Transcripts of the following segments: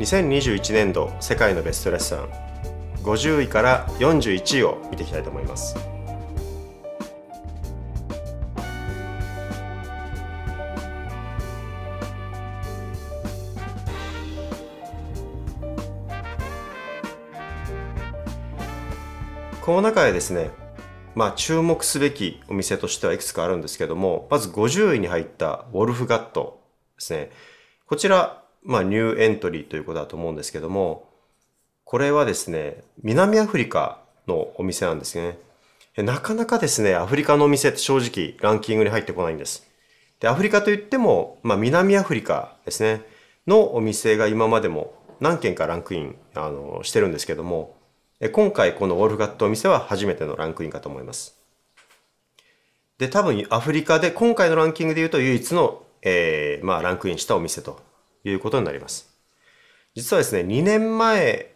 2021年度世界のベストレストラン50位から41位を見ていきたいと思います。この中でですね、注目すべきお店としてはいくつかあるんですけども、まず50位に入ったウォルフガットですね。こちら、ニューエントリーということだと思うんですけども、これはですね、南アフリカのお店なんですね。なかなかですね、アフリカのお店って正直ランキングに入ってこないんです。で、アフリカといっても、南アフリカですね、のお店が今までも何件かランクインしてるんですけども、今回このウォルフガットお店は初めてのランクインかと思います。で、多分アフリカで今回のランキングで言うと唯一の、ランクインしたお店ということになります。実はですね、2年前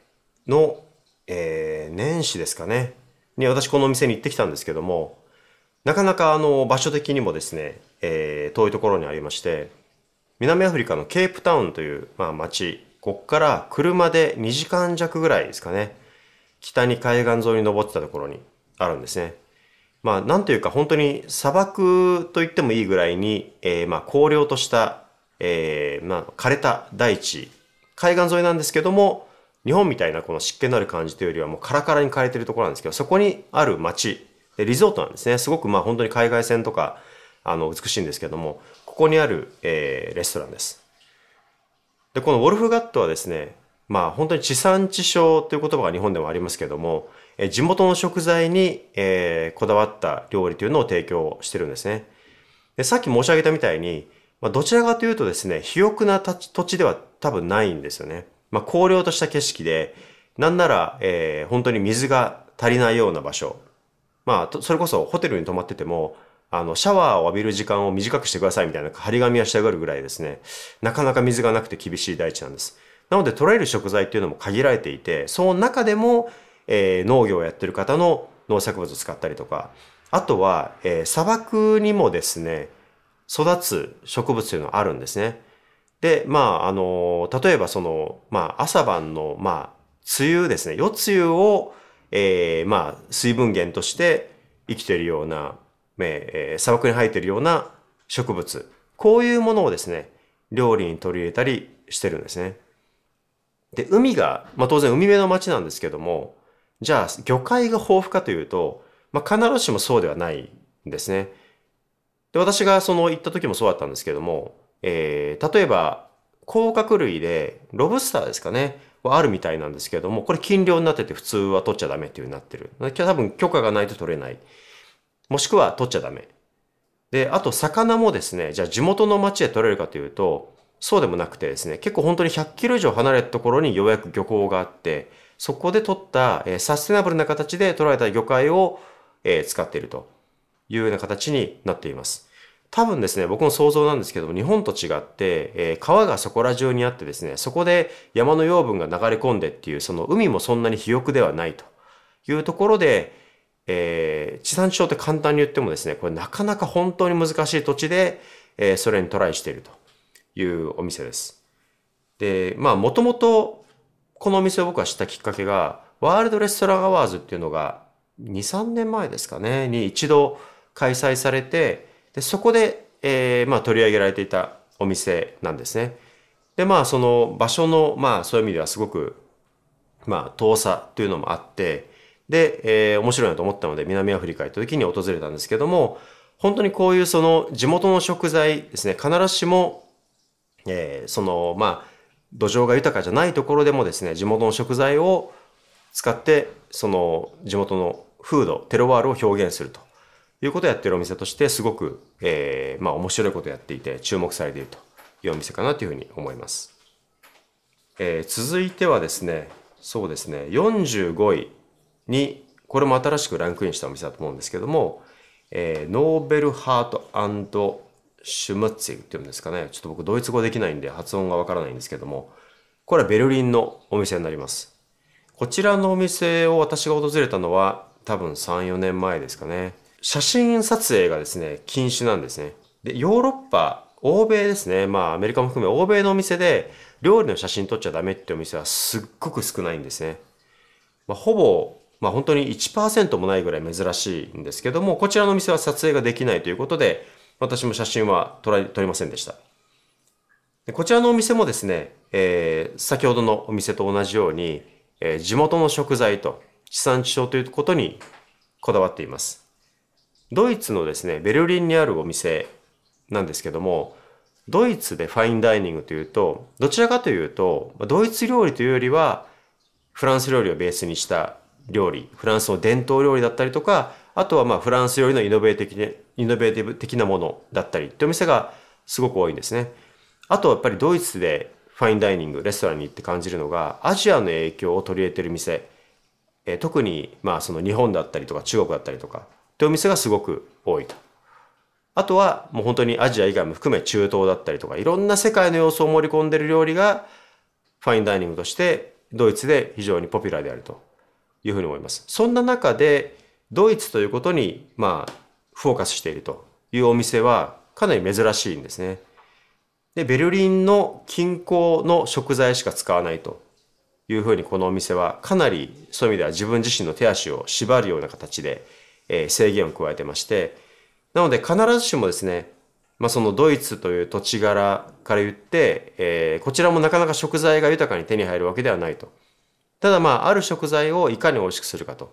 の、年始ですかね、に私このお店に行ってきたんですけども、なかなか場所的にもですね、遠いところにありまして、南アフリカのケープタウンという、町、ここから車で2時間弱ぐらいですかね、北に海岸沿いに登ってたところにあるんですね。なんというか本当に砂漠と言ってもいいぐらいに、荒涼とした、枯れた大地、海岸沿いなんですけども、日本みたいなこの湿気のある感じというよりはもうカラカラに枯れてるところなんですけど、そこにある町、リゾートなんですね。すごく本当に海外線とか、美しいんですけども、ここにある、レストランです。で、このウォルフガットはですね、本当に地産地消という言葉が日本でもありますけども、地元の食材に、こだわった料理というのを提供してるんですね。で、さっき申し上げたみたいに、どちらかというとですね、肥沃な土地では多分ないんですよね。荒涼とした景色で、なんなら、本当に水が足りないような場所。それこそホテルに泊まってても、シャワーを浴びる時間を短くしてくださいみたいな張り紙はしてあるぐらいですね、なかなか水がなくて厳しい大地なんです。なので取れる食材っていうのも限られていて、その中でも、農業をやってる方の農作物を使ったりとか、あとは、砂漠にもですね、育つ植物というのはあるんですね。で、例えば朝晩の、梅雨ですね、夜露を、水分源として生きているような、砂漠に生えているような植物。こういうものをですね、料理に取り入れたりしてるんですね。で、海が、当然海辺の町なんですけども、じゃあ魚介が豊富かというと、必ずしもそうではないんですね。で、私が行った時もそうだったんですけども、例えば、甲殻類で、ロブスターですかね、はあるみたいなんですけども、これ禁漁になってて普通は取っちゃダメっていう風になってる。多分許可がないと取れない。もしくは取っちゃダメ。で、あと魚もですね、じゃあ地元の町で取れるかというと、そうでもなくてですね、結構本当に100キロ以上離れたところにようやく漁港があって、そこで取ったサステナブルな形で取られた魚介を使っているというような形になっています。多分ですね、僕の想像なんですけども、日本と違って、川がそこら中にあってですね、そこで山の養分が流れ込んでっていう、その海もそんなに肥沃ではないというところで、地産地消って簡単に言ってもですね、これなかなか本当に難しい土地で、それにトライしているというお店です。で、もともとこのお店を僕は知ったきっかけが、ワールドレストランアワーズっていうのが2、3年前ですかね、に一度開催されて、で、そこで、取り上げられていたお店なんですね。で、その場所の、そういう意味ではすごく、遠さというのもあって、で、面白いなと思ったので、南アフリカへ行った時に訪れたんですけども、本当にこういう地元の食材ですね、必ずしも、土壌が豊かじゃないところでもですね、地元の食材を使って、地元の風土、テロワールを表現するということをやっているお店として、すごく、面白いことをやっていて、注目されているというお店かなというふうに思います。続いてはですね、そうですね、45位に、これも新しくランクインしたお店だと思うんですけども、ノーベルハート&シュムッツィグっていうんですかね。ちょっと僕ドイツ語できないんで発音がわからないんですけども、これはベルリンのお店になります。こちらのお店を私が訪れたのは多分3、4年前ですかね。写真撮影がですね、禁止なんですね。で、ヨーロッパ、欧米ですね。アメリカも含め欧米のお店で料理の写真撮っちゃダメってお店はすっごく少ないんですね。ほぼ、本当に 1% もないぐらい珍しいんですけども、こちらのお店は撮影ができないということで、私も写真は撮りませんでした。こちらのお店もですね、先ほどのお店と同じように、地元の食材と地産地消ということにこだわっています。ドイツのですね、ベルリンにあるお店なんですけども、ドイツでファインダイニングというと、どちらかというと、ドイツ料理というよりは、フランス料理をベースにした料理、フランスの伝統料理だったりとか、あとはフランス料理のイノベーティブ的なものだったりってお店がすごく多いんですね。あとはやっぱりドイツでファインダイニング、レストランに行って感じるのが、アジアの影響を取り入れている店、特にその日本だったりとか中国だったりとかってお店がすごく多いと。あとはもう本当にアジア以外も含め中東だったりとかいろんな世界の要素を盛り込んでいる料理がファインダイニングとしてドイツで非常にポピュラーであるというふうに思います。そんな中でドイツということにフォーカスしているというお店はかなり珍しいんですね。で、ベルリンの近郊の食材しか使わないというふうにこのお店はかなりそういう意味では自分自身の手足を縛るような形で制限を加えてまして、なので必ずしもですね、そのドイツという土地柄から言って、こちらもなかなか食材が豊かに手に入るわけではないと。ただある食材をいかに美味しくするかと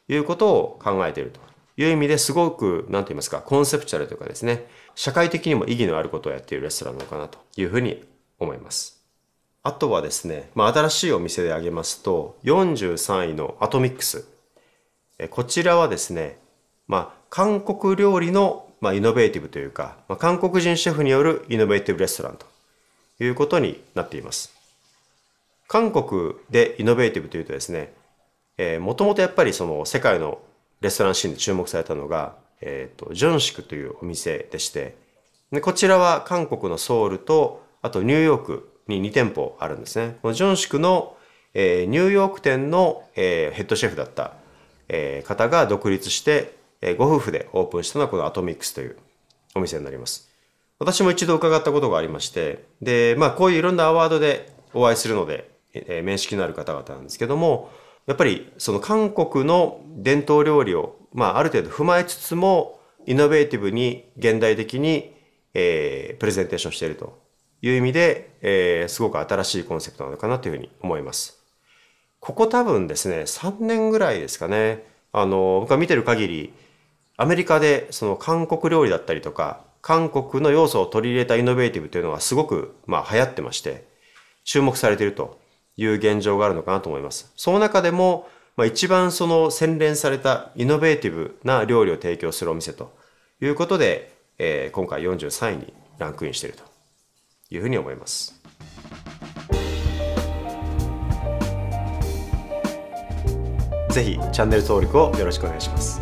いうことを考えているという意味ですごく、なんて言いますか、コンセプチュアルというかですね、社会的にも意義のあることをやっているレストランなのかなというふうに思います。あとはですね、新しいお店で挙げますと、43位のアトミックス。こちらはですね、韓国料理のイノベーティブというか、韓国人シェフによるイノベーティブレストランということになっています。韓国でイノベーティブというとですね、もともとやっぱりその世界のレストランシーンで注目されたのが、ジョンシクというお店でして、でこちらは韓国のソウルと、あとニューヨークに2店舗あるんですね。このジョンシクの、ニューヨーク店の、ヘッドシェフだった、方が独立して、ご夫婦でオープンしたのはこのアトミックスというお店になります。私も一度伺ったことがありまして、で、こういういろんなアワードでお会いするので、面識のある方々なんですけども、やっぱりその韓国の伝統料理を、ある程度踏まえつつも、イノベーティブに現代的に、プレゼンテーションしているという意味で、すごく新しいコンセプトなのかなというふうに思います。ここ多分ですね、3年ぐらいですかね。僕が見てる限り、アメリカでその韓国料理だったりとか、韓国の要素を取り入れたイノベーティブというのがすごく流行ってまして、注目されているという現状があるのかなと思います。その中でも、一番その洗練されたイノベーティブな料理を提供するお店ということで、今回43位にランクインしているというふうに思います。ぜひチャンネル登録をよろしくお願いします。